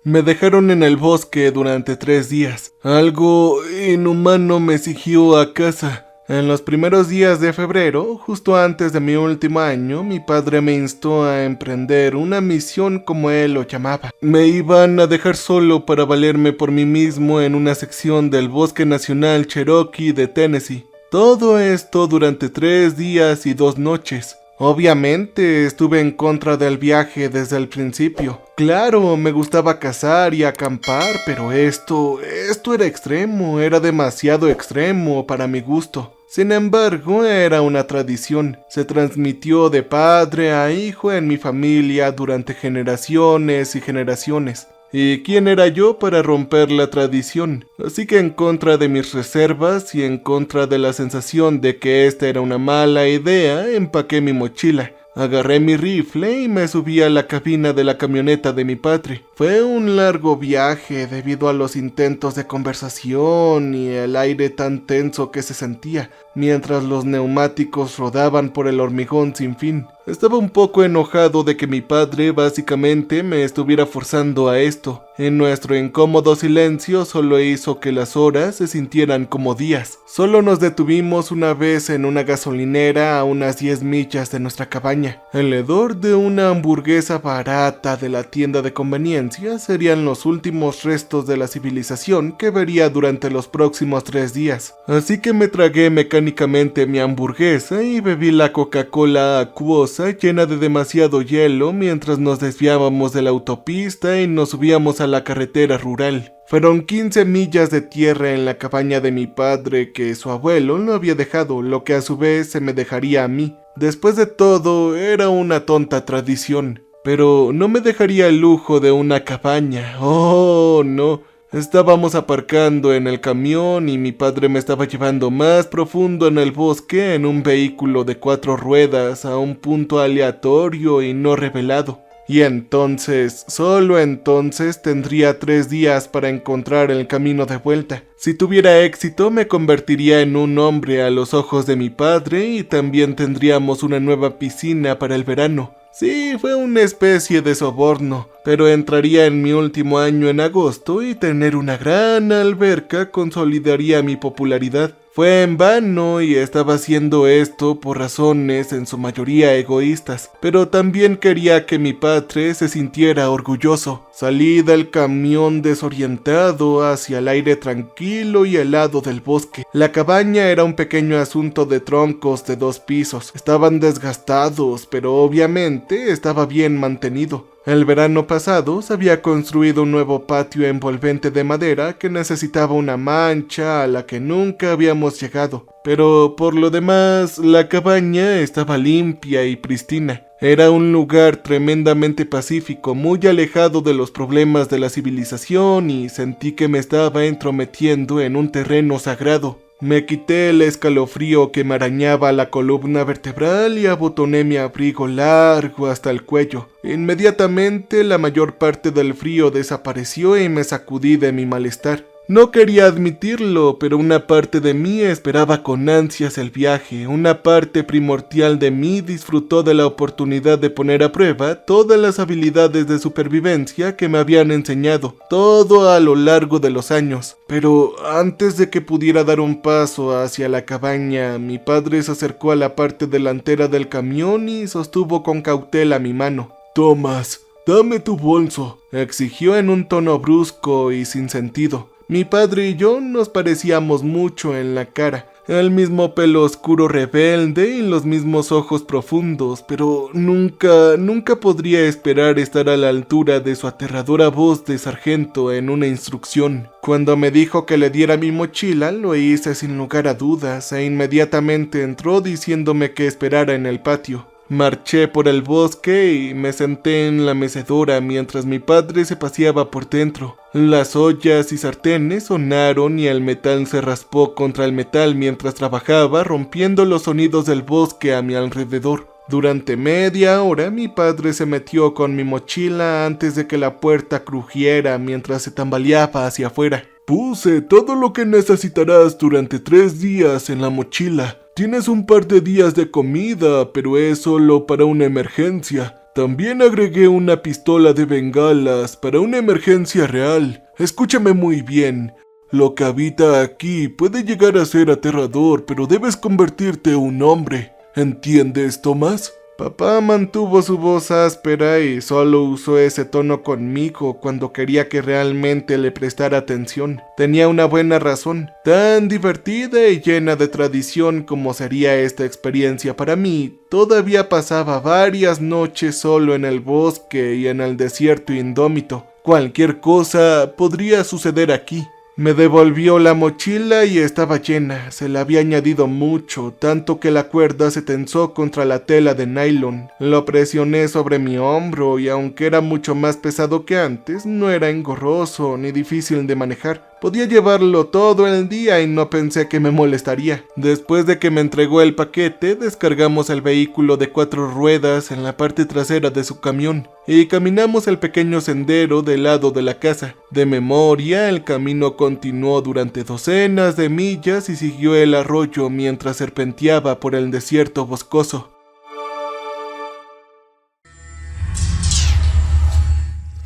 Me dejaron en el bosque durante 3 días. Algo inhumano me siguió a casa. En los primeros días de febrero, justo antes de mi último año, mi padre me instó a emprender una misión como él lo llamaba. Me iban a dejar solo para valerme por mí mismo en una sección del Bosque Nacional Cherokee de Tennessee. Todo esto durante 3 días y 2 noches. Obviamente estuve en contra del viaje desde el principio. Claro, me gustaba cazar y acampar, pero esto era extremo, era demasiado extremo para mi gusto. Sin embargo, era una tradición. Se transmitió de padre a hijo en mi familia durante generaciones y generaciones. ¿Y quién era yo para romper la tradición? Así que en contra de mis reservas y en contra de la sensación de que esta era una mala idea, empaqué mi mochila. Agarré mi rifle y me subí a la cabina de la camioneta de mi padre. Fue un largo viaje debido a los intentos de conversación y el aire tan tenso que se sentía, mientras los neumáticos rodaban por el hormigón sin fin. Estaba un poco enojado de que mi padre básicamente me estuviera forzando a esto. En nuestro incómodo silencio solo hizo que las horas se sintieran como días. Solo nos detuvimos una vez en una gasolinera a unas 10 millas de nuestra cabaña. El hedor de una hamburguesa barata de la tienda de conveniencia serían los últimos restos de la civilización que vería durante los próximos 3 días. Así que me tragué mecánicamente mi hamburguesa y bebí la Coca-Cola acuosa llena de demasiado hielo mientras nos desviábamos de la autopista y nos subíamos a la carretera rural. Fueron 15 millas de tierra en la cabaña de mi padre que su abuelo no había dejado, lo que a su vez se me dejaría a mí. Después de todo, era una tonta tradición, pero no me dejaría el lujo de una cabaña. ¡Oh, no! Estábamos aparcando en el camión y mi padre me estaba llevando más profundo en el bosque en un vehículo de 4 ruedas a un punto aleatorio y no revelado. Y entonces, solo entonces, tendría 3 días para encontrar el camino de vuelta. Si tuviera éxito, me convertiría en un hombre a los ojos de mi padre y también tendríamos una nueva piscina para el verano. Sí, fue una especie de soborno, pero entraría en mi último año en agosto y tener una gran alberca consolidaría mi popularidad. Fue en vano y estaba haciendo esto por razones en su mayoría egoístas, pero también quería que mi padre se sintiera orgulloso. Salí del camión desorientado hacia el aire tranquilo y helado del bosque. La cabaña era un pequeño asunto de troncos de 2 pisos. Estaban desgastados, pero obviamente estaba bien mantenido. El verano pasado se había construido un nuevo patio envolvente de madera que necesitaba una mancha a la que nunca habíamos llegado. Pero por lo demás, la cabaña estaba limpia y pristina. Era un lugar tremendamente pacífico, muy alejado de los problemas de la civilización y sentí que me estaba entrometiendo en un terreno sagrado. Me quité el escalofrío que me arañaba la columna vertebral y abotoné mi abrigo largo hasta el cuello. Inmediatamente la mayor parte del frío desapareció y me sacudí de mi malestar. No quería admitirlo, pero una parte de mí esperaba con ansias el viaje. Una parte primordial de mí disfrutó de la oportunidad de poner a prueba todas las habilidades de supervivencia que me habían enseñado, todo a lo largo de los años. Pero antes de que pudiera dar un paso hacia la cabaña, mi padre se acercó a la parte delantera del camión y sostuvo con cautela mi mano. «Thomas, dame tu bolso», exigió en un tono brusco y sin sentido. Mi padre y yo nos parecíamos mucho en la cara, el mismo pelo oscuro rebelde y los mismos ojos profundos, pero nunca podría esperar estar a la altura de su aterradora voz de sargento en una instrucción. Cuando me dijo que le diera mi mochila, lo hice sin lugar a dudas e inmediatamente entró diciéndome que esperara en el patio. Marché por el bosque y me senté en la mecedora mientras mi padre se paseaba por dentro. Las ollas y sartenes sonaron y el metal se raspó contra el metal mientras trabajaba, rompiendo los sonidos del bosque a mi alrededor. Durante media hora mi padre se metió con mi mochila antes de que la puerta crujiera mientras se tambaleaba hacia afuera. «Puse todo lo que necesitarás durante 3 días en la mochila. Tienes un par de días de comida, pero es solo para una emergencia. También agregué una pistola de bengalas para una emergencia real. Escúchame muy bien. Lo que habita aquí puede llegar a ser aterrador, pero debes convertirte en un hombre. ¿Entiendes, Tomás? Papá mantuvo su voz áspera y solo usó ese tono conmigo cuando quería que realmente le prestara atención. Tenía una buena razón. Tan divertida y llena de tradición como sería esta experiencia para mí, todavía pasaba varias noches solo en el bosque y en el desierto indómito. Cualquier cosa podría suceder aquí. Me devolvió la mochila y estaba llena. Se le había añadido mucho, tanto que la cuerda se tensó contra la tela de nylon. Lo presioné sobre mi hombro y aunque era mucho más pesado que antes, no era engorroso ni difícil de manejar. Podía llevarlo todo el día y no pensé que me molestaría. Después de que me entregó el paquete, descargamos el vehículo de 4 ruedas en la parte trasera de su camión y caminamos el pequeño sendero del lado de la casa. De memoria, el camino continuó durante docenas de millas y siguió el arroyo mientras serpenteaba por el desierto boscoso.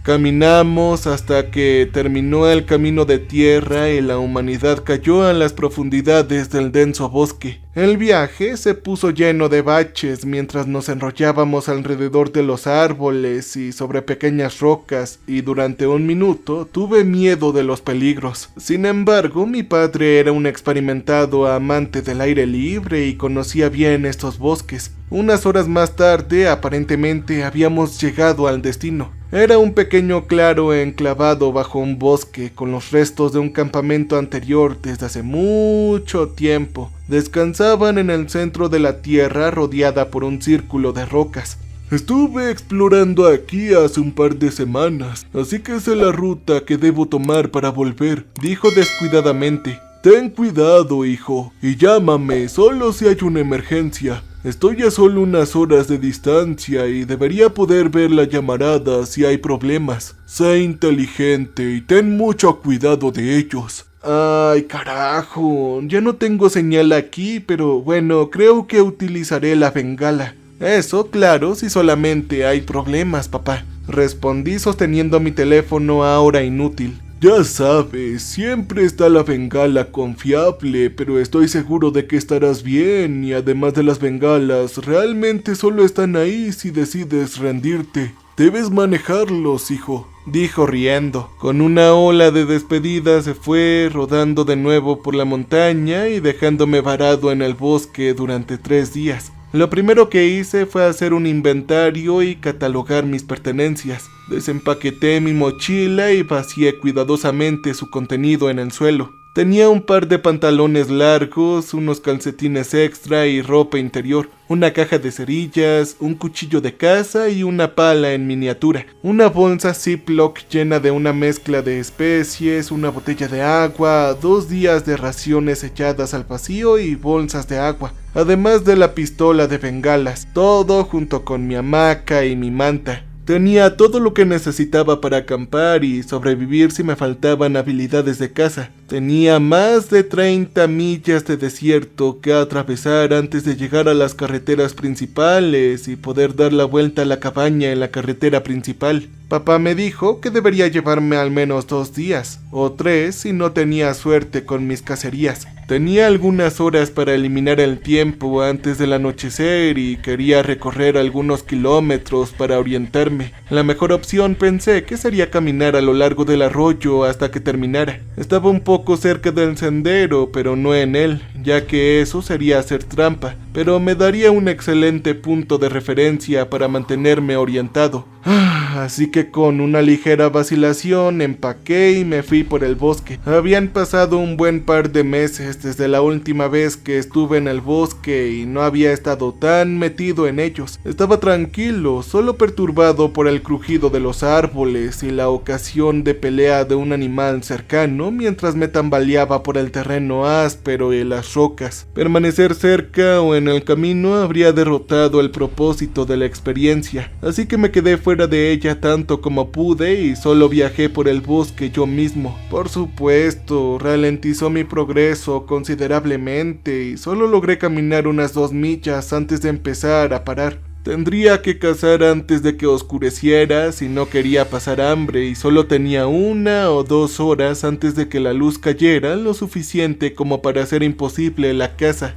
Caminamos hasta que terminó el camino de tierra y la humanidad cayó a las profundidades del denso bosque. El viaje se puso lleno de baches mientras nos enrollábamos alrededor de los árboles y sobre pequeñas rocas, y durante un minuto tuve miedo de los peligros. Sin embargo, mi padre era un experimentado amante del aire libre y conocía bien estos bosques. Unas horas más tarde, aparentemente, habíamos llegado al destino. Era un pequeño claro enclavado bajo un bosque con los restos de un campamento anterior desde hace mucho tiempo. Descansaban en el centro de la tierra rodeada por un círculo de rocas. Estuve explorando aquí hace un par de semanas, así que sé la ruta que debo tomar para volver, dijo descuidadamente. Ten cuidado, hijo, y llámame solo si hay una emergencia. Estoy a solo unas horas de distancia y debería poder ver la llamarada si hay problemas. Sé inteligente y ten mucho cuidado de ellos. Ay, carajo, ya no tengo señal aquí, pero bueno, creo que utilizaré la bengala. Eso, claro, si solamente hay problemas, papá. Respondí sosteniendo mi teléfono ahora inútil. Ya sabes, siempre está la bengala confiable, pero estoy seguro de que estarás bien y además de las bengalas, realmente solo están ahí si decides rendirte. Debes manejarlos, hijo, dijo riendo. Con una ola de despedida se fue rodando de nuevo por la montaña y dejándome varado en el bosque durante 3 días. Lo primero que hice fue hacer un inventario y catalogar mis pertenencias. Desempaqueté mi mochila y vacié cuidadosamente su contenido en el suelo. Tenía un par de pantalones largos, unos calcetines extra y ropa interior, una caja de cerillas, un cuchillo de caza y una pala en miniatura, una bolsa Ziploc llena de una mezcla de especies, una botella de agua, 2 días de raciones echadas al vacío y bolsas de agua, además de la pistola de bengalas, todo junto con mi hamaca y mi manta. Tenía todo lo que necesitaba para acampar y sobrevivir si me faltaban habilidades de caza. Tenía más de 30 millas de desierto que atravesar antes de llegar a las carreteras principales y poder dar la vuelta a la cabaña en la carretera principal. Papá me dijo que debería llevarme al menos 2 días, o 3 si no tenía suerte con mis cacerías. Tenía algunas horas para eliminar el tiempo antes del anochecer y quería recorrer algunos kilómetros para orientarme. La mejor opción pensé que sería caminar a lo largo del arroyo hasta que terminara. Estaba un poco cerca del sendero, pero no en él, ya que eso sería hacer trampa, pero me daría un excelente punto de referencia para mantenerme orientado. Así que con una ligera vacilación empaqué y me fui por el bosque. Habían pasado un buen par de meses desde la última vez que estuve en el bosque y no había estado tan metido en ellos. Estaba tranquilo, solo perturbado por el crujido de los árboles y la ocasión de pelea de un animal cercano mientras me tambaleaba por el terreno áspero y las rocas. Permanecer cerca o en el camino habría derrotado el propósito de la experiencia, así que me quedé fuera de ella tanto como pude y solo viajé por el bosque yo mismo. Por supuesto, ralentizó mi progreso considerablemente y solo logré caminar unas 2 millas antes de empezar a parar. Tendría que cazar antes de que oscureciera si no quería pasar hambre, y solo tenía 1 o 2 horas antes de que la luz cayera lo suficiente como para hacer imposible la caza.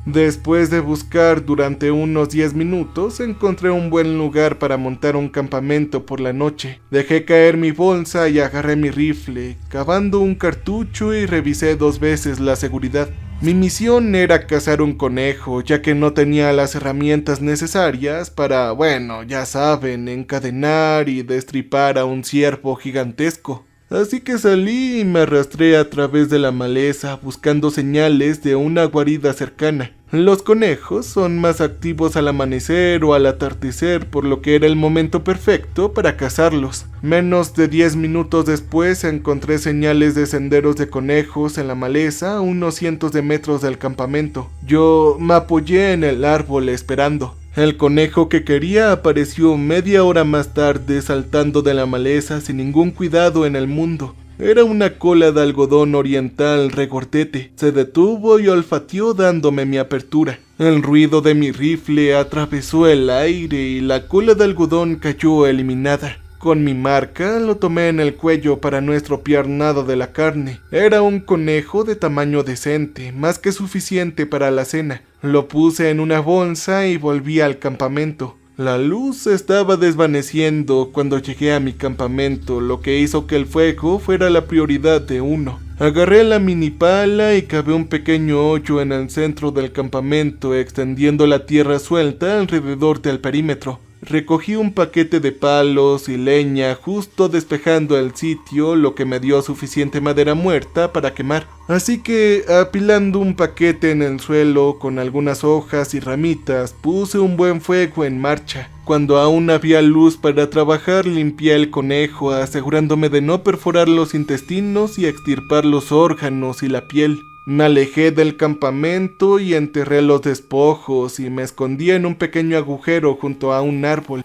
Después de buscar durante unos 10 minutos, encontré un buen lugar para montar un campamento por la noche. Dejé caer mi bolsa y agarré mi rifle, cavando un cartucho, y revisé 2 veces la seguridad. Mi misión era cazar un conejo, ya que no tenía las herramientas necesarias para, bueno, ya saben, encadenar y destripar a un ciervo gigantesco. Así que salí y me arrastré a través de la maleza buscando señales de una guarida cercana. Los conejos son más activos al amanecer o al atardecer, por lo que era el momento perfecto para cazarlos. Menos de 10 minutos después encontré señales de senderos de conejos en la maleza a unos cientos de metros del campamento. Yo me apoyé en el árbol esperando. El conejo que quería apareció media hora más tarde saltando de la maleza sin ningún cuidado en el mundo. Era una cola de algodón oriental regordete. Se detuvo y olfateó dándome mi apertura. El ruido de mi rifle atravesó el aire y la cola de algodón cayó eliminada. Con mi marca lo tomé en el cuello para no estropear nada de la carne. Era un conejo de tamaño decente, más que suficiente para la cena. Lo puse en una bolsa y volví al campamento. La luz se estaba desvaneciendo cuando llegué a mi campamento, lo que hizo que el fuego fuera la prioridad de uno. Agarré la mini pala y cavé un pequeño hoyo en el centro del campamento, extendiendo la tierra suelta alrededor del perímetro. Recogí un paquete de palos y leña justo despejando el sitio, lo que me dio suficiente madera muerta para quemar. Así que, apilando un paquete en el suelo con algunas hojas y ramitas, puse un buen fuego en marcha. Cuando aún había luz para trabajar, limpié el conejo, asegurándome de no perforar los intestinos y extirpar los órganos y la piel. Me alejé del campamento y enterré los despojos y me escondí en un pequeño agujero junto a un árbol.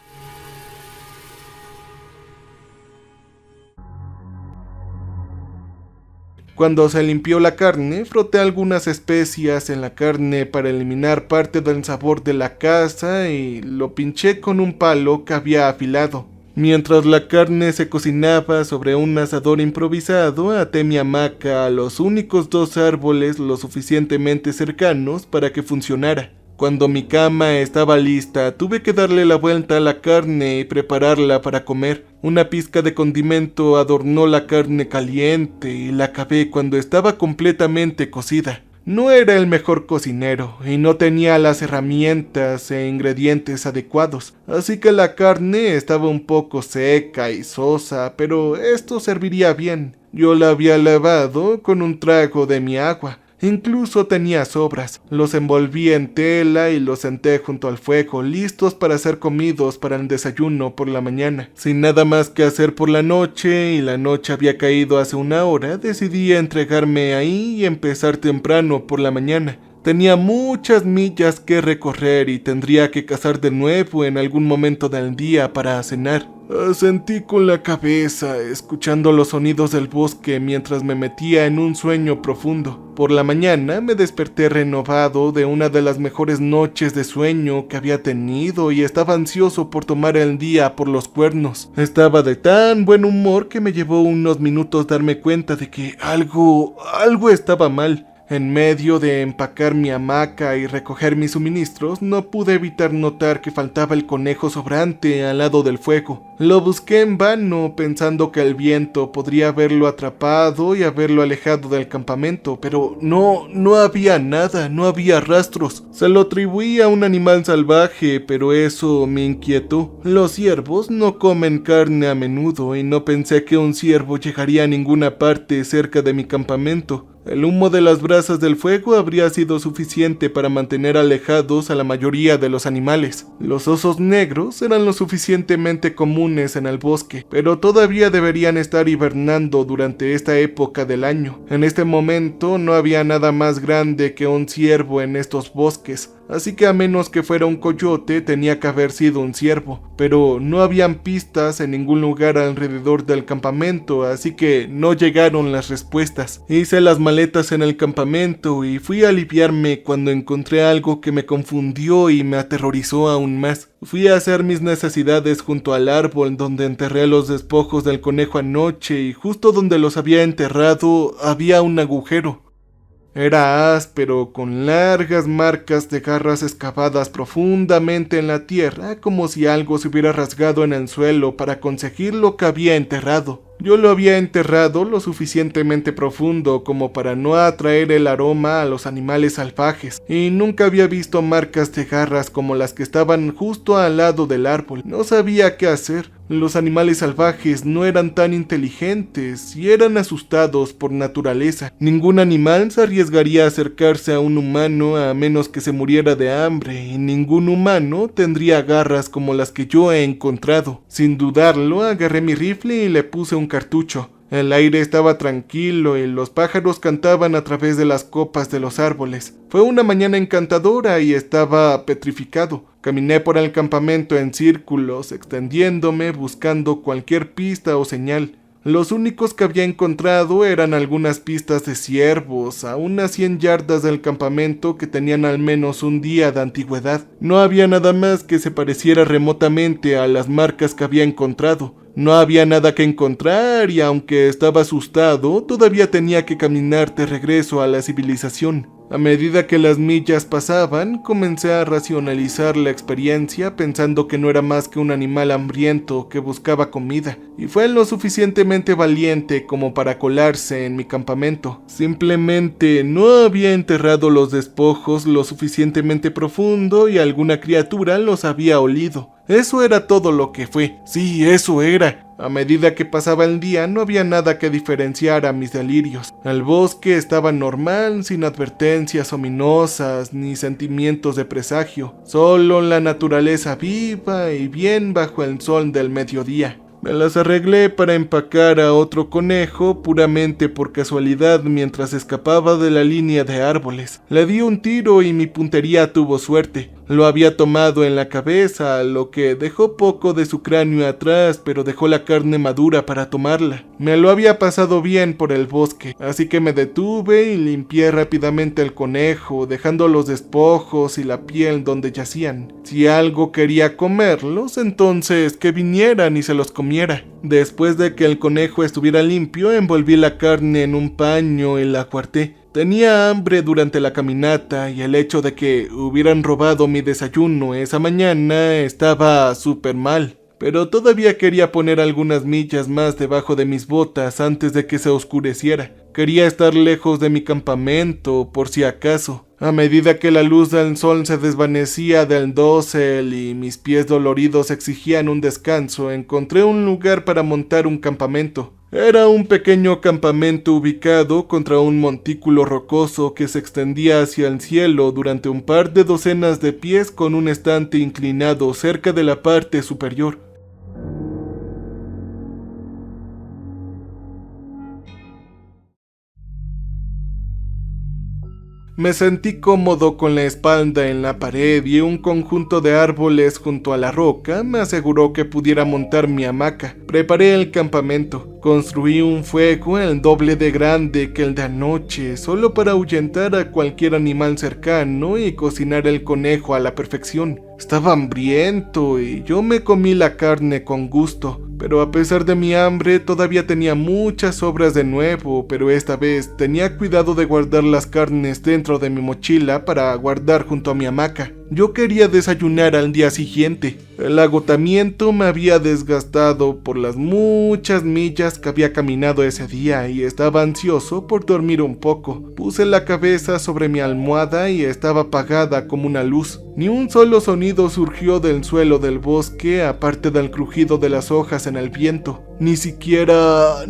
Cuando se limpió la carne, froté algunas especias en la carne para eliminar parte del sabor de la caza y lo pinché con un palo que había afilado. Mientras la carne se cocinaba sobre un asador improvisado, até mi hamaca a los únicos 2 árboles lo suficientemente cercanos para que funcionara. Cuando mi cama estaba lista, tuve que darle la vuelta a la carne y prepararla para comer. Una pizca de condimento adornó la carne caliente y la acabé cuando estaba completamente cocida. No era el mejor cocinero y no tenía las herramientas e ingredientes adecuados, así que la carne estaba un poco seca y sosa, pero esto serviría bien. Yo la había lavado con un trago de mi agua. Incluso tenía sobras. Los envolví en tela y los senté junto al fuego, listos para ser comidos para el desayuno por la mañana. Sin nada más que hacer por la noche, y la noche había caído hace 1 hora, decidí entregarme ahí y empezar temprano por la mañana. Tenía muchas millas que recorrer y tendría que cazar de nuevo en algún momento del día para cenar. Asentí con la cabeza, escuchando los sonidos del bosque mientras me metía en un sueño profundo. Por la mañana me desperté renovado de una de las mejores noches de sueño que había tenido y estaba ansioso por tomar el día por los cuernos. Estaba de tan buen humor que me llevó unos minutos darme cuenta de que algo estaba mal. En medio de empacar mi hamaca y recoger mis suministros, no pude evitar notar que faltaba el conejo sobrante al lado del fuego. Lo busqué en vano, pensando que el viento podría haberlo atrapado y haberlo alejado del campamento, pero no había nada, no había rastros. Se lo atribuí a un animal salvaje, pero eso me inquietó. Los ciervos no comen carne a menudo y no pensé que un ciervo llegaría a ninguna parte cerca de mi campamento. El humo de las brasas del fuego habría sido suficiente para mantener alejados a la mayoría de los animales. Los osos negros eran lo suficientemente comunes en el bosque, pero todavía deberían estar hibernando durante esta época del año. En este momento no había nada más grande que un ciervo en estos bosques, así que a menos que fuera un coyote tenía que haber sido un ciervo, pero no habían pistas en ningún lugar alrededor del campamento, así que no llegaron las respuestas. Hice las maletas en el campamento y fui a aliviarme cuando encontré algo que me confundió y me aterrorizó aún más. Fui a hacer mis necesidades junto al árbol donde enterré los despojos del conejo anoche y justo donde los había enterrado había un agujero. Era áspero, con largas marcas de garras excavadas profundamente en la tierra, como si algo se hubiera rasgado en el suelo para conseguir lo que había enterrado. Yo lo había enterrado lo suficientemente profundo como para no atraer el aroma a los animales salvajes, y nunca había visto marcas de garras como las que estaban justo al lado del árbol. No sabía qué hacer. Los animales salvajes no eran tan inteligentes y eran asustados por naturaleza. Ningún animal se arriesgaría a acercarse a un humano a menos que se muriera de hambre, y ningún humano tendría garras como las que yo he encontrado. Sin dudarlo, agarré mi rifle y le puse un cartucho. El aire estaba tranquilo y los pájaros cantaban a través de las copas de los árboles. Fue una mañana encantadora y estaba petrificado. Caminé por el campamento en círculos, extendiéndome, buscando cualquier pista o señal. Los únicos que había encontrado eran algunas pistas de ciervos, a unas 100 yardas del campamento que tenían al menos un día de antigüedad. No había nada más que se pareciera remotamente a las marcas que había encontrado. No había nada que encontrar y aunque estaba asustado, todavía tenía que caminar de regreso a la civilización. A medida que las millas pasaban, comencé a racionalizar la experiencia pensando que no era más que un animal hambriento que buscaba comida, y fue lo suficientemente valiente como para colarse en mi campamento. Simplemente no había enterrado los despojos lo suficientemente profundo y alguna criatura los había olido. Eso era todo lo que fue. Sí, eso era. A medida que pasaba el día no había nada que diferenciara mis delirios. El bosque estaba normal, sin advertencias ominosas ni sentimientos de presagio. Solo la naturaleza viva y bien bajo el sol del mediodía. Me las arreglé para empacar a otro conejo puramente por casualidad mientras escapaba de la línea de árboles. Le di un tiro y mi puntería tuvo suerte. Lo había tomado en la cabeza, lo que dejó poco de su cráneo atrás, pero dejó la carne madura para tomarla. Me lo había pasado bien por el bosque, así que me detuve y limpié rápidamente el conejo, dejando los despojos y la piel donde yacían. Si algo quería comerlos, entonces que vinieran y se los comiera. Después de que el conejo estuviera limpio, envolví la carne en un paño y la guardé. Tenía hambre durante la caminata y el hecho de que hubieran robado mi desayuno esa mañana estaba súper mal. Pero todavía quería poner algunas millas más debajo de mis botas antes de que se oscureciera. Quería estar lejos de mi campamento, por si acaso. A medida que la luz del sol se desvanecía del dosel y mis pies doloridos exigían un descanso, encontré un lugar para montar un campamento. Era un pequeño campamento ubicado contra un montículo rocoso que se extendía hacia el cielo durante un par de docenas de pies con un estante inclinado cerca de la parte superior. Me sentí cómodo con la espalda en la pared y un conjunto de árboles junto a la roca me aseguró que pudiera montar mi hamaca. Preparé el campamento. Construí un fuego el doble de grande que el de anoche, solo para ahuyentar a cualquier animal cercano y cocinar el conejo a la perfección. Estaba hambriento y yo me comí la carne con gusto, pero a pesar de mi hambre todavía tenía muchas sobras de nuevo, pero esta vez tenía cuidado de guardar las carnes dentro de mi mochila para guardar junto a mi hamaca. Yo quería desayunar al día siguiente. El agotamiento me había desgastado por las muchas millas que había caminado ese día y estaba ansioso por dormir un poco. Puse la cabeza sobre mi almohada y estaba apagada como una luz. Ni un solo sonido surgió del suelo del bosque aparte del crujido de las hojas en el viento. Ni siquiera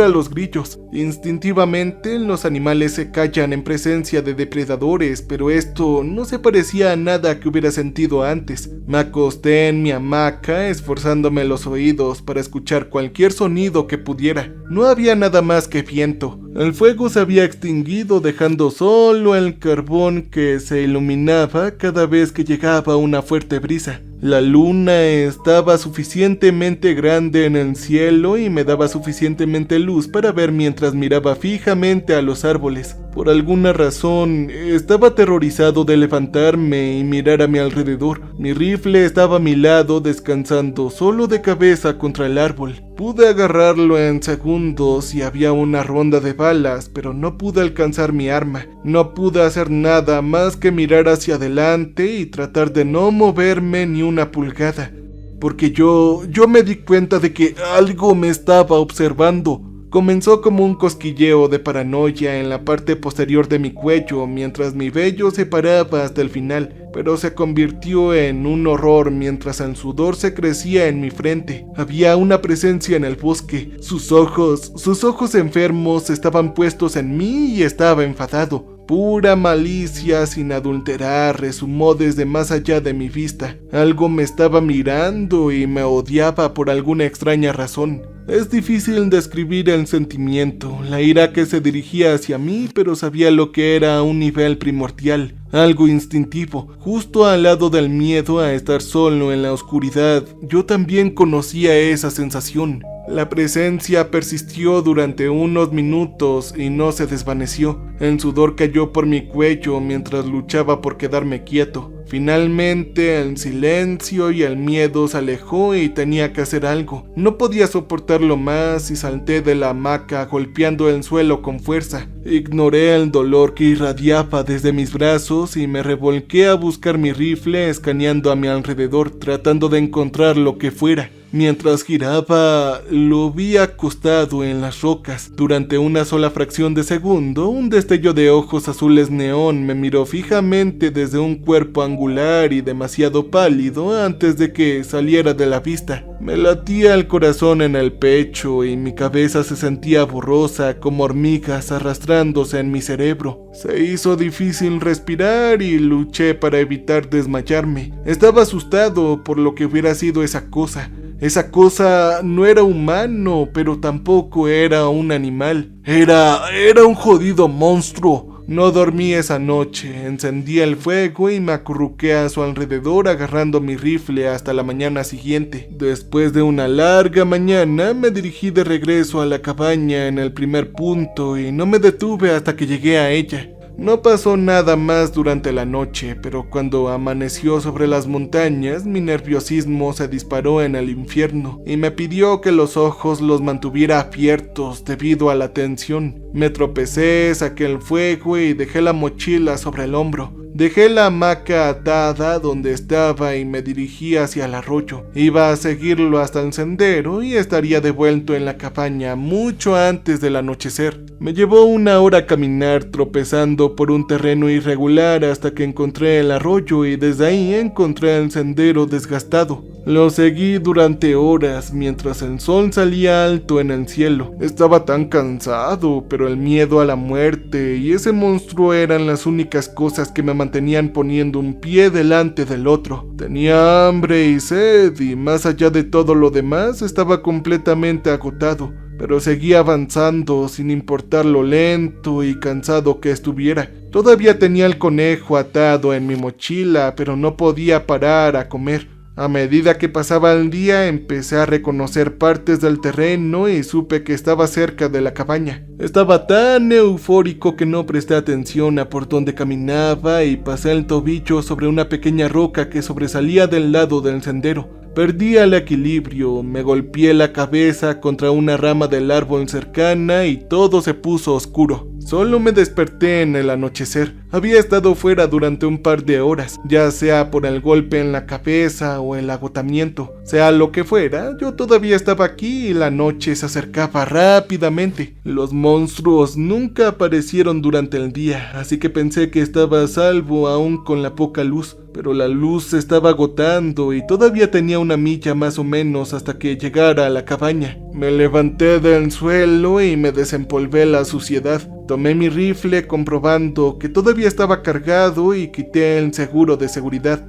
los grillos. Instintivamente los animales se callan en presencia de depredadores, pero esto no se parecía a nada que hubiera sentido antes. Me acosté en mi hamaca esforzándome los oídos para escuchar cualquier sonido que pudiera. No había nada más que viento. El fuego se había extinguido, dejando solo el carbón que se iluminaba cada vez que llegaba una fuerte brisa. La luna estaba suficientemente grande en el cielo y me daba suficientemente luz para ver mientras miraba fijamente a los árboles. Por alguna razón, estaba aterrorizado de levantarme y mirar a mi alrededor. Mi rifle estaba a mi lado, descansando solo de cabeza contra el árbol. Pude agarrarlo en segundos y había una ronda de balas, pero no pude alcanzar mi arma. No pude hacer nada más que mirar hacia adelante y tratar de no moverme ni una pulgada, porque yo me di cuenta de que algo me estaba observando. Comenzó como un cosquilleo de paranoia en la parte posterior de mi cuello, mientras mi vello se paraba hasta el final, pero se convirtió en un horror mientras el sudor se crecía en mi frente. Había una presencia en el bosque. Sus ojos enfermos estaban puestos en mí y estaba enfadado. Pura malicia sin adulterar resumó desde más allá de mi vista. Algo me estaba mirando y me odiaba por alguna extraña razón. Es difícil describir el sentimiento, la ira que se dirigía hacia mí, pero sabía lo que era a un nivel primordial, algo instintivo, justo al lado del miedo a estar solo en la oscuridad. Yo también conocía esa sensación. La presencia persistió durante unos minutos y no se desvaneció. El sudor cayó por mi cuello mientras luchaba por quedarme quieto. Finalmente el silencio y el miedo se alejó y tenía que hacer algo. No podía soportarlo más y salté de la hamaca golpeando el suelo con fuerza. Ignoré el dolor que irradiaba desde mis brazos y me revolqué a buscar mi rifle, escaneando a mi alrededor tratando de encontrar lo que fuera. Mientras giraba, lo vi acostado en las rocas. Durante una sola fracción de segundo, un destello de ojos azules neón me miró fijamente desde un cuerpo angular y demasiado pálido antes de que saliera de la vista. Me latía el corazón en el pecho y mi cabeza se sentía borrosa como hormigas arrastrándose en mi cerebro. Se hizo difícil respirar y luché para evitar desmayarme. Estaba asustado por lo que hubiera sido esa cosa. Esa cosa no era humano, pero tampoco era un animal. Era un jodido monstruo. No dormí esa noche, encendí el fuego y me acurruqué a su alrededor agarrando mi rifle hasta la mañana siguiente. Después de una larga mañana me dirigí de regreso a la cabaña en el primer punto y no me detuve hasta que llegué a ella. No pasó nada más durante la noche, pero cuando amaneció sobre las montañas, mi nerviosismo se disparó en el infierno y me pidió que los ojos los mantuviera abiertos debido a la tensión. Me tropecé, saqué el fuego y dejé la mochila sobre el hombro. Dejé la hamaca atada donde estaba y me dirigí hacia el arroyo. Iba a seguirlo hasta el sendero y estaría de vuelta en la cabaña mucho antes del anochecer. Me llevó una hora caminar tropezando por un terreno irregular hasta que encontré el arroyo y desde ahí encontré el sendero desgastado. Lo seguí durante horas mientras el sol salía alto en el cielo. Estaba tan cansado, pero el miedo a la muerte y ese monstruo eran las únicas cosas que me mantenían poniendo un pie delante del otro. Tenía hambre y sed y más allá de todo lo demás estaba completamente agotado. Pero seguía avanzando sin importar lo lento y cansado que estuviera. Todavía tenía el conejo atado en mi mochila, pero no podía parar a comer. A medida que pasaba el día empecé a reconocer partes del terreno y supe que estaba cerca de la cabaña. Estaba tan eufórico que no presté atención a por dónde caminaba y pasé el tobillo sobre una pequeña roca que sobresalía del lado del sendero. Perdí el equilibrio, me golpeé la cabeza contra una rama del árbol cercana y todo se puso oscuro. Solo me desperté en el anochecer. Había estado fuera durante un par de horas, ya sea por el golpe en la cabeza o el agotamiento. Sea lo que fuera, yo todavía estaba aquí y la noche se acercaba rápidamente. Los monstruos nunca aparecieron durante el día, así que pensé que estaba a salvo aún con la poca luz. Pero la luz se estaba agotando y todavía tenía una milla más o menos hasta que llegara a la cabaña. Me levanté del suelo y me desempolvé la suciedad. Tomé mi rifle comprobando que todavía estaba cargado y quité el seguro de seguridad.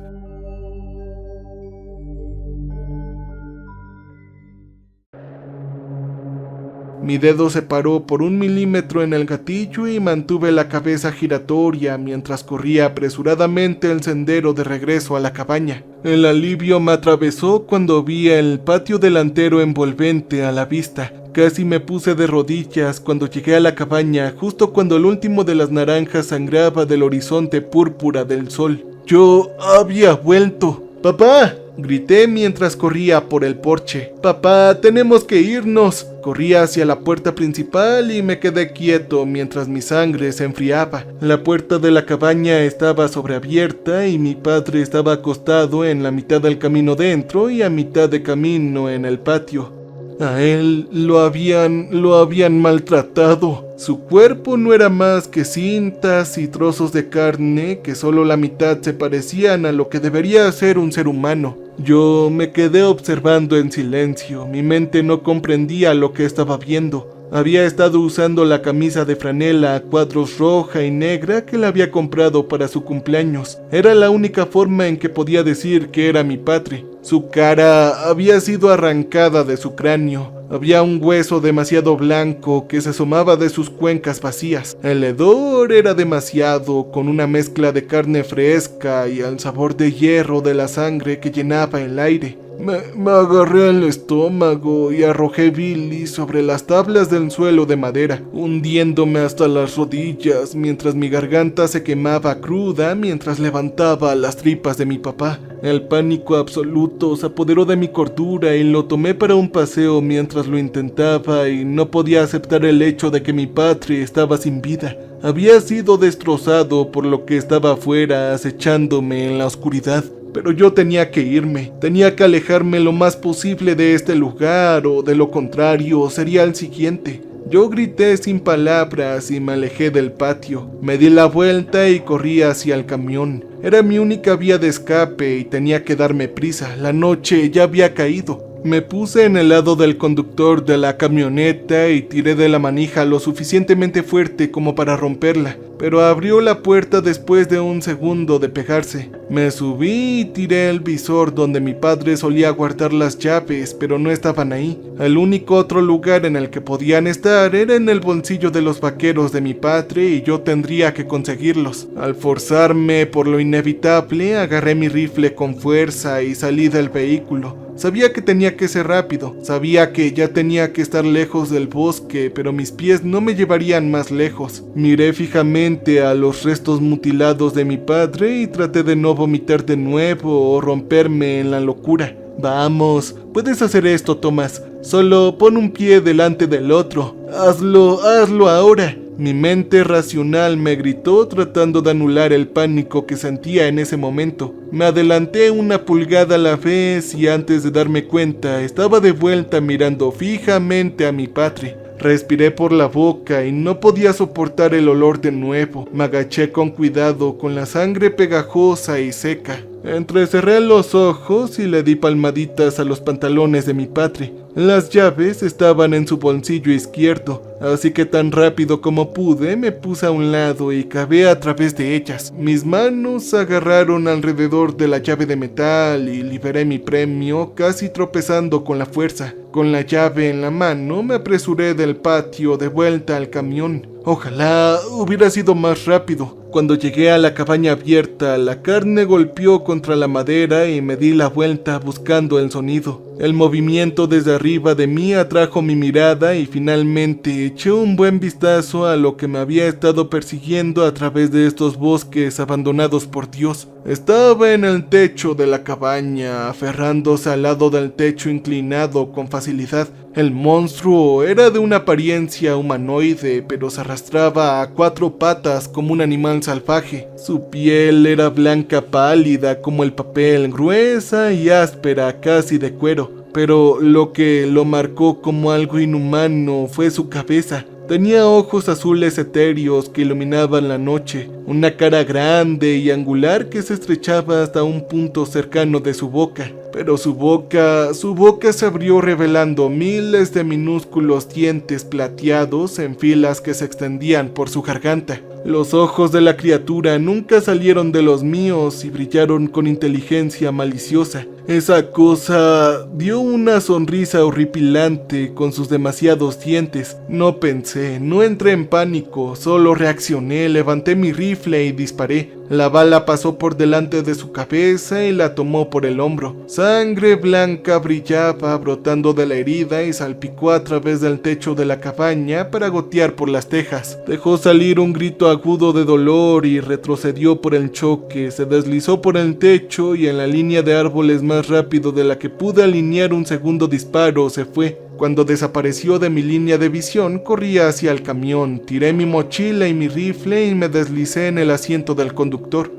Mi dedo se paró por 1 milímetro en el gatillo y mantuve la cabeza giratoria mientras corría apresuradamente el sendero de regreso a la cabaña. El alivio me atravesó cuando vi el patio delantero envolvente a la vista. Casi me puse de rodillas cuando llegué a la cabaña, justo cuando el último de las naranjas sangraba del horizonte púrpura del sol. Yo había vuelto. ¡Papá!, grité mientras corría por el porche. ¡Papá, tenemos que irnos! Corrí hacia la puerta principal y me quedé quieto mientras mi sangre se enfriaba. La puerta de la cabaña estaba sobreabierta y mi padre estaba acostado en la mitad del camino dentro y a mitad de camino en el patio. A él lo habían maltratado. Su cuerpo no era más que cintas y trozos de carne que solo la mitad se parecían a lo que debería ser un ser humano. Yo me quedé observando en silencio. Mi mente no comprendía lo que estaba viendo. Había estado usando la camisa de franela a cuadros roja y negra que le había comprado para su cumpleaños. Era la única forma en que podía decir que era mi padre. Su cara había sido arrancada de su cráneo. Había un hueso demasiado blanco que se asomaba de sus cuencas vacías. El hedor era demasiado, con una mezcla de carne fresca y el sabor de hierro de la sangre que llenaba el aire. Me agarré al estómago y arrojé bilis sobre las tablas del suelo de madera, hundiéndome hasta las rodillas mientras mi garganta se quemaba cruda mientras levantaba las tripas de mi papá. El pánico absoluto se apoderó de mi cordura y lo tomé para un paseo mientras lo intentaba y no podía aceptar el hecho de que mi padre estaba sin vida. Había sido destrozado por lo que estaba afuera acechándome en la oscuridad. Pero yo tenía que irme, tenía que alejarme lo más posible de este lugar o de lo contrario sería el siguiente. Yo grité sin palabras y me alejé del patio. Me di la vuelta y corrí hacia el camión. Era mi única vía de escape y tenía que darme prisa. La noche ya había caído. Me puse en el lado del conductor de la camioneta y tiré de la manija lo suficientemente fuerte como para romperla, pero abrió la puerta después de un segundo de pegarse. Me subí y tiré el visor donde mi padre solía guardar las llaves, pero no estaban ahí. El único otro lugar en el que podían estar era en el bolsillo de los vaqueros de mi padre y yo tendría que conseguirlos. Al forzarme por lo inevitable, agarré mi rifle con fuerza y salí del vehículo. Sabía que tenía que ser rápido, sabía que ya tenía que estar lejos del bosque, pero mis pies no me llevarían más lejos. Miré fijamente a los restos mutilados de mi padre y traté de no vomitar de nuevo o romperme en la locura. Vamos, puedes hacer esto, Tomás. Solo pon un pie delante del otro. Hazlo ahora. Mi mente racional me gritó tratando de anular el pánico que sentía en ese momento. Me adelanté 1 pulgada a la vez y antes de darme cuenta estaba de vuelta mirando fijamente a mi padre. Respiré por la boca y no podía soportar el olor de nuevo. Me agaché con cuidado con la sangre pegajosa y seca. Entrecerré los ojos y le di palmaditas a los pantalones de mi padre. Las llaves estaban en su bolsillo izquierdo, así que tan rápido como pude me puse a un lado y cavé a través de ellas. Mis manos se agarraron alrededor de la llave de metal y liberé mi premio casi tropezando con la fuerza. Con la llave en la mano me apresuré del patio de vuelta al camión. Ojalá hubiera sido más rápido. Cuando llegué a la cabaña abierta, la carne golpeó contra la madera y me di la vuelta buscando el sonido. El movimiento desde arriba de mí atrajo mi mirada y finalmente eché un buen vistazo a lo que me había estado persiguiendo a través de estos bosques abandonados por Dios. Estaba en el techo de la cabaña, aferrándose al lado del techo inclinado con facilidad. El monstruo era de una apariencia humanoide, pero se arrastraba a 4 patas como un animal salvaje. Su piel era blanca pálida como el papel, gruesa y áspera, casi de cuero. Pero lo que lo marcó como algo inhumano fue su cabeza. Tenía ojos azules etéreos que iluminaban la noche, una cara grande y angular que se estrechaba hasta un punto cercano de su boca. Pero su boca se abrió revelando miles de minúsculos dientes plateados en filas que se extendían por su garganta. Los ojos de la criatura nunca salieron de los míos y brillaron con inteligencia maliciosa. Esa cosa dio una sonrisa horripilante con sus demasiados dientes. No pensé, no entré en pánico, solo reaccioné, levanté mi rifle y disparé. La bala pasó por delante de su cabeza y la tomó por el hombro. Sangre blanca brillaba brotando de la herida y salpicó a través del techo de la cabaña para gotear por las tejas. Dejó salir un grito agudo de dolor y retrocedió por el choque, se deslizó por el techo y en la línea de árboles más rápido de la que pude alinear un segundo disparo se fue. Cuando desapareció de mi línea de visión, corrí hacia el camión, tiré mi mochila y mi rifle y me deslicé en el asiento del conductor.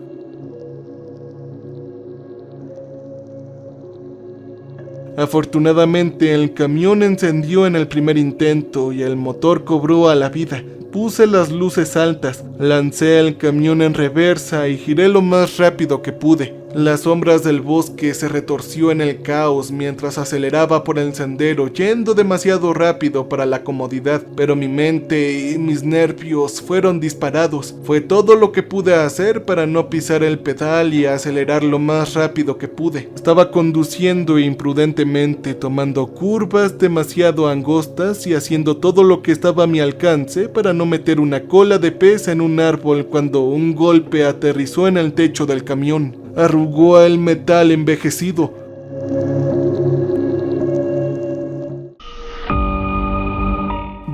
Afortunadamente, el camión encendió en el primer intento y el motor cobró a la vida. Puse las luces altas, lancé el camión en reversa y giré lo más rápido que pude. Las sombras del bosque se retorció en el caos mientras aceleraba por el sendero, yendo demasiado rápido para la comodidad, pero mi mente y mis nervios fueron disparados. Fue todo lo que pude hacer para no pisar el pedal y acelerar lo más rápido que pude. Estaba conduciendo imprudentemente, tomando curvas demasiado angostas y haciendo todo lo que estaba a mi alcance para no meter una cola de pez en un árbol cuando un golpe aterrizó en el techo del camión. Arrugó el metal envejecido.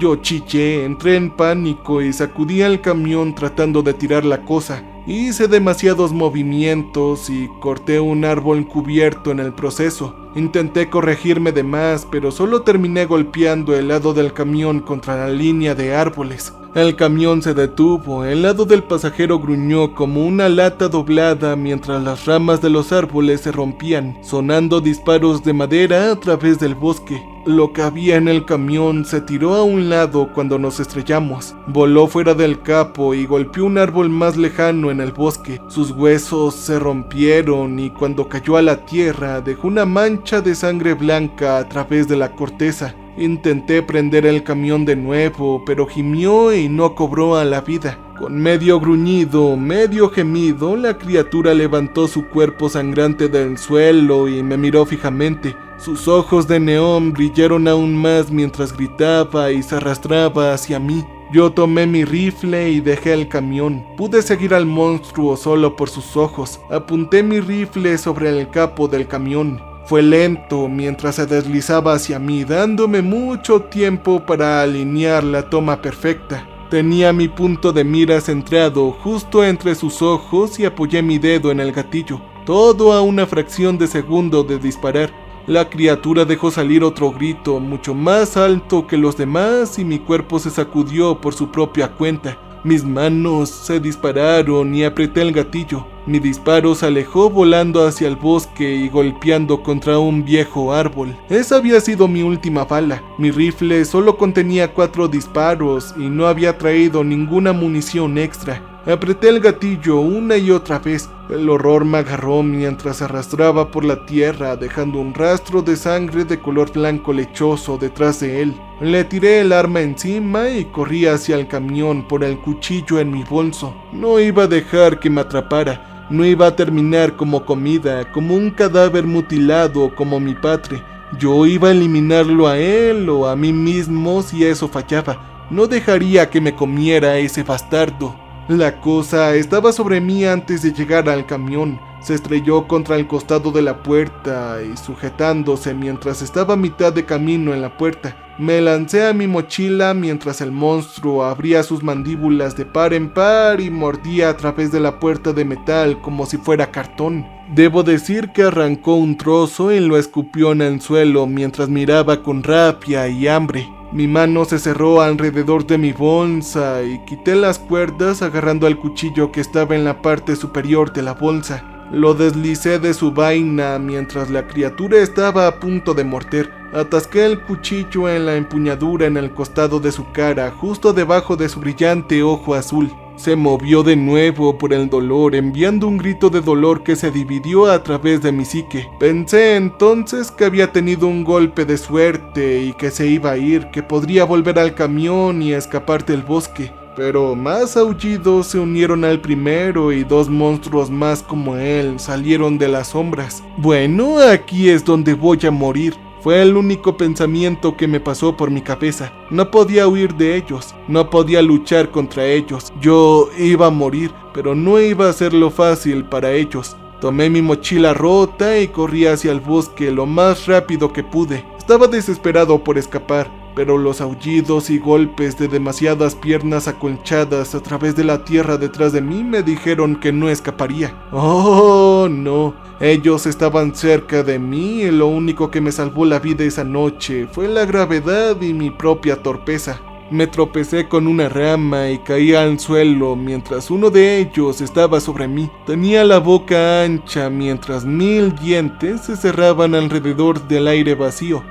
Yo chillé, entré en pánico y sacudí el camión tratando de tirar la cosa. Hice demasiados movimientos y corté un árbol cubierto en el proceso. Intenté corregirme de más, pero solo terminé golpeando el lado del camión contra la línea de árboles. El camión se detuvo, el lado del pasajero gruñó como una lata doblada mientras las ramas de los árboles se rompían, sonando disparos de madera a través del bosque. Lo que había en el camión se tiró a un lado cuando nos estrellamos. Voló fuera del capo y golpeó un árbol más lejano en el bosque. Sus huesos se rompieron y cuando cayó a la tierra dejó una mancha de sangre blanca a través de la corteza. Intenté prender el camión de nuevo, pero gimió y no cobró a la vida. Con medio gruñido, medio gemido, la criatura levantó su cuerpo sangrante del suelo y me miró fijamente. Sus ojos de neón brillaron aún más mientras gritaba y se arrastraba hacia mí. Yo tomé mi rifle y dejé el camión. Pude seguir al monstruo solo por sus ojos. Apunté mi rifle sobre el capó del camión. Fue lento mientras se deslizaba hacia mí, dándome mucho tiempo para alinear la toma perfecta. Tenía mi punto de mira centrado justo entre sus ojos y apoyé mi dedo en el gatillo, todo a una fracción de segundo de disparar. La criatura dejó salir otro grito, mucho más alto que los demás, y mi cuerpo se sacudió por su propia cuenta. Mis manos se dispararon y apreté el gatillo. Mi disparo se alejó volando hacia el bosque y golpeando contra un viejo árbol. Esa había sido mi última bala. Mi rifle solo contenía 4 disparos y no había traído ninguna munición extra. Apreté el gatillo una y otra vez. El horror me agarró mientras arrastraba por la tierra, dejando un rastro de sangre de color blanco lechoso detrás de él. Le tiré el arma encima y corrí hacia el camión por el cuchillo en mi bolso. No iba a dejar que me atrapara. No iba a terminar como comida, como un cadáver mutilado como mi padre. Yo iba a eliminarlo a él o a mí mismo si eso fallaba. No dejaría que me comiera ese bastardo. La cosa estaba sobre mí antes de llegar al camión. Se estrelló contra el costado de la puerta y sujetándose mientras estaba a mitad de camino en la puerta. Me lancé a mi mochila mientras el monstruo abría sus mandíbulas de par en par y mordía a través de la puerta de metal como si fuera cartón. Debo decir que arrancó un trozo y lo escupió en el suelo mientras miraba con rabia y hambre. Mi mano se cerró alrededor de mi bolsa y quité las cuerdas agarrando al cuchillo que estaba en la parte superior de la bolsa. Lo deslicé de su vaina mientras la criatura estaba a punto de morder. Atasqué el cuchillo en la empuñadura en el costado de su cara, justo debajo de su brillante ojo azul. Se movió de nuevo por el dolor, enviando un grito de dolor que se dividió a través de mi psique. Pensé entonces que había tenido un golpe de suerte y que se iba a ir, que podría volver al camión y escapar del bosque. pero más aullidos se unieron al primero y 2 monstruos más como él salieron de las sombras. Bueno, aquí es donde voy a morir. Fue el único pensamiento que me pasó por mi cabeza. No podía huir de ellos, no podía luchar contra ellos. Yo iba a morir, pero no iba a hacerlo fácil para ellos. Tomé mi mochila rota y corrí hacia el bosque lo más rápido que pude. Estaba desesperado por escapar, pero los aullidos y golpes de demasiadas piernas acolchadas a través de la tierra detrás de mí me dijeron que no escaparía. ¡Oh, no! Ellos estaban cerca de mí y lo único que me salvó la vida esa noche fue la gravedad y mi propia torpeza. Me tropecé con una rama y caí al suelo mientras uno de ellos estaba sobre mí. Tenía la boca ancha mientras 1000 dientes se cerraban alrededor del aire vacío.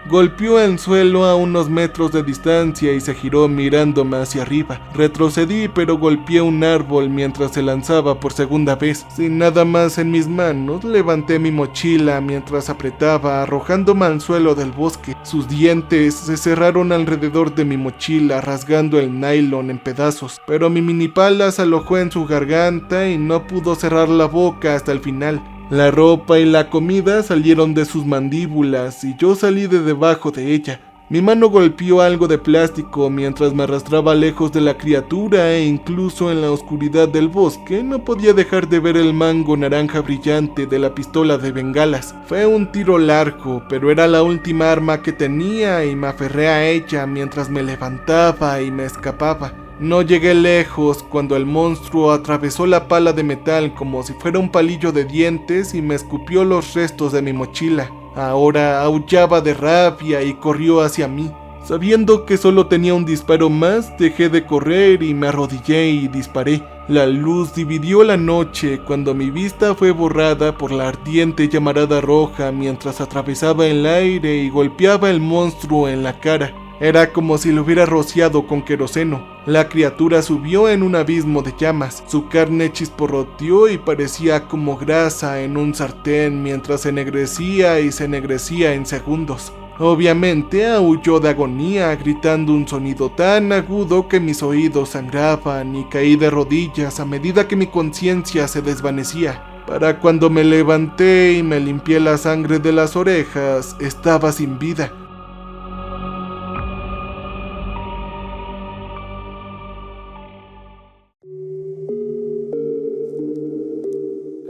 Golpeó el suelo a unos metros de distancia y se giró mirándome hacia arriba. Retrocedí, pero golpeé un árbol mientras se lanzaba por segunda vez. Sin nada más en mis manos, levanté mi mochila mientras apretaba, arrojándome al suelo del bosque. Sus dientes se cerraron alrededor de mi mochila, rasgando el nylon en pedazos, pero mi minipala se alojó en su garganta y no pudo cerrar la boca hasta el final. La ropa y la comida salieron de sus mandíbulas y yo salí de debajo de ella. Mi mano golpeó algo de plástico mientras me arrastraba lejos de la criatura e incluso en la oscuridad del bosque no podía dejar de ver el mango naranja brillante de la pistola de bengalas. Fue un tiro largo, pero era la última arma que tenía y me aferré a ella mientras me levantaba y me escapaba. No llegué lejos cuando el monstruo atravesó la pala de metal como si fuera un palillo de dientes y me escupió los restos de mi mochila. Ahora aullaba de rabia y corrió hacia mí. Sabiendo que solo tenía un disparo más, dejé de correr y me arrodillé y disparé. La luz dividió la noche cuando mi vista fue borrada por la ardiente llamarada roja mientras atravesaba el aire y golpeaba al monstruo en la cara. Era como si lo hubiera rociado con queroseno. La criatura subió en un abismo de llamas. Su carne chisporroteó y parecía como grasa en un sartén mientras se ennegrecía y se ennegrecía en segundos. Obviamente aulló de agonía, gritando un sonido tan agudo que mis oídos sangraban y caí de rodillas a medida que mi conciencia se desvanecía. Para cuando me levanté y me limpié la sangre de las orejas, estaba sin vida.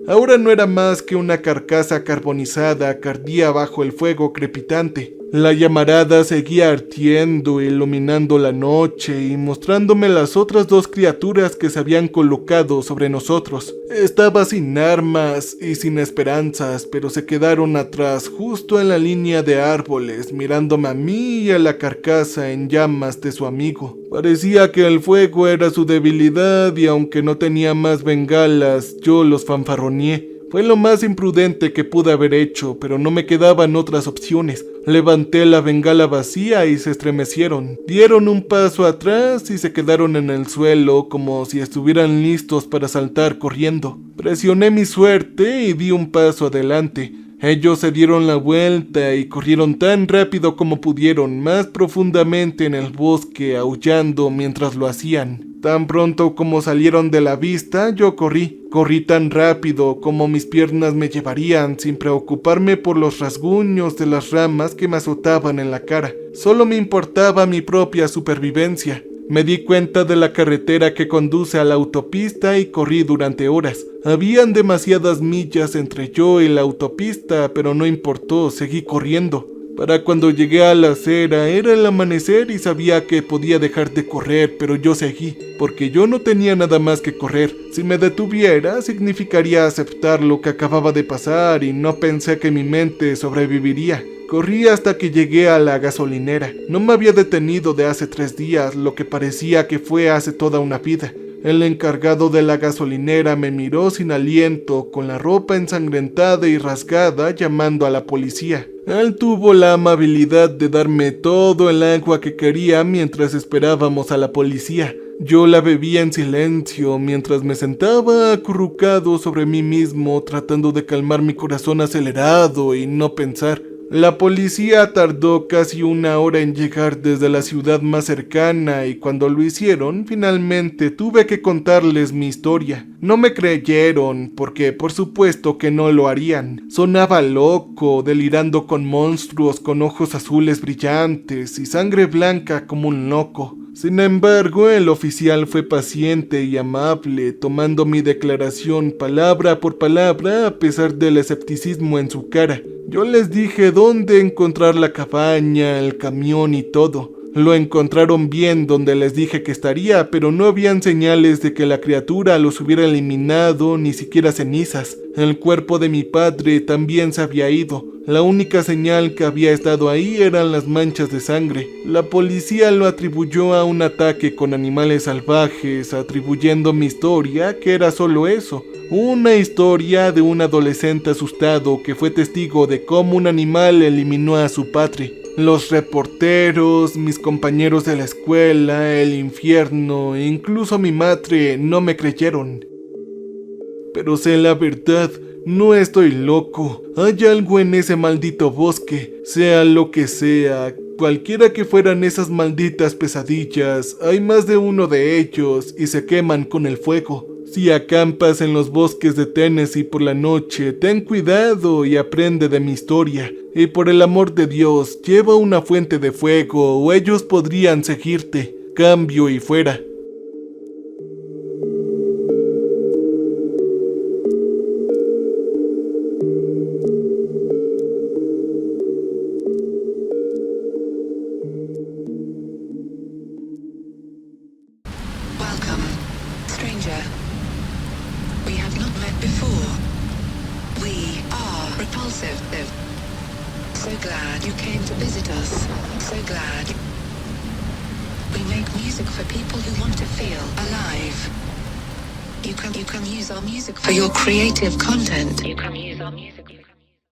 Ahora no era más que una carcasa carbonizada que ardía bajo el fuego crepitante. La llamarada seguía ardiendo, iluminando la noche y mostrándome las otras 2 criaturas que se habían colocado sobre nosotros. Estaba sin armas y sin esperanzas, pero se quedaron atrás, justo en la línea de árboles, mirándome a mí y a la carcasa en llamas de su amigo. Parecía que el fuego era su debilidad y aunque no tenía más bengalas, yo los fanfarroneé. Fue lo más imprudente que pude haber hecho, pero no me quedaban otras opciones. Levanté la bengala vacía y se estremecieron. Dieron un paso atrás y se quedaron en el suelo como si estuvieran listos para saltar corriendo. Presioné mi suerte y di un paso adelante. Ellos se dieron la vuelta y corrieron tan rápido como pudieron, más profundamente en el bosque, aullando mientras lo hacían. Tan pronto como salieron de la vista, yo corrí. Corrí tan rápido como mis piernas me llevarían, sin preocuparme por los rasguños de las ramas que me azotaban en la cara. Solo me importaba mi propia supervivencia. Me di cuenta de la carretera que conduce a la autopista y corrí durante horas. Habían demasiadas millas entre yo y la autopista, pero no importó, seguí corriendo. Para cuando llegué a la acera era el amanecer y sabía que podía dejar de correr, pero yo seguí, porque yo no tenía nada más que correr. Si me detuviera, significaría aceptar lo que acababa de pasar y no pensé que mi mente sobreviviría. Corrí hasta que llegué a la gasolinera. No me había detenido de hace 3 días, lo que parecía que fue hace toda una vida. El encargado de la gasolinera me miró sin aliento, con la ropa ensangrentada y rasgada, llamando a la policía. Él tuvo la amabilidad de darme todo el agua que quería mientras esperábamos a la policía. Yo la bebía en silencio mientras me sentaba acurrucado sobre mí mismo, tratando de calmar mi corazón acelerado y no pensar. La policía tardó casi 1 hora en llegar desde la ciudad más cercana y cuando lo hicieron, finalmente tuve que contarles mi historia. No me creyeron porque por supuesto que no lo harían. Sonaba loco, delirando con monstruos con ojos azules brillantes y sangre blanca como un loco. Sin embargo, el oficial fue paciente y amable, tomando mi declaración palabra por palabra a pesar del escepticismo en su cara. Yo les dije dónde encontrar la cabaña, el camión y todo. Lo encontraron bien donde les dije que estaría, pero no habían señales de que la criatura los hubiera eliminado, ni siquiera cenizas. El cuerpo de mi padre también se había ido. La única señal que había estado ahí eran las manchas de sangre. La policía lo atribuyó a un ataque con animales salvajes, atribuyendo mi historia que era solo eso. Una historia de un adolescente asustado que fue testigo de cómo un animal eliminó a su padre. Los reporteros, mis compañeros de la escuela, el infierno e incluso mi madre no me creyeron. Pero sé la verdad, no estoy loco. Hay algo en ese maldito bosque, sea lo que sea, cualquiera que fueran esas malditas pesadillas, hay más de uno de ellos y se queman con el fuego. Si acampas en los bosques de Tennessee por la noche, ten cuidado y aprende de mi historia. Y por el amor de Dios, lleva una fuente de fuego o ellos podrían seguirte. Cambio y fuera. Welcome, stranger. We have not met before. We are repulsive. So glad you came to visit us. So glad. We make music for people who want to feel alive. You can use our music for your creative content. You can use our music.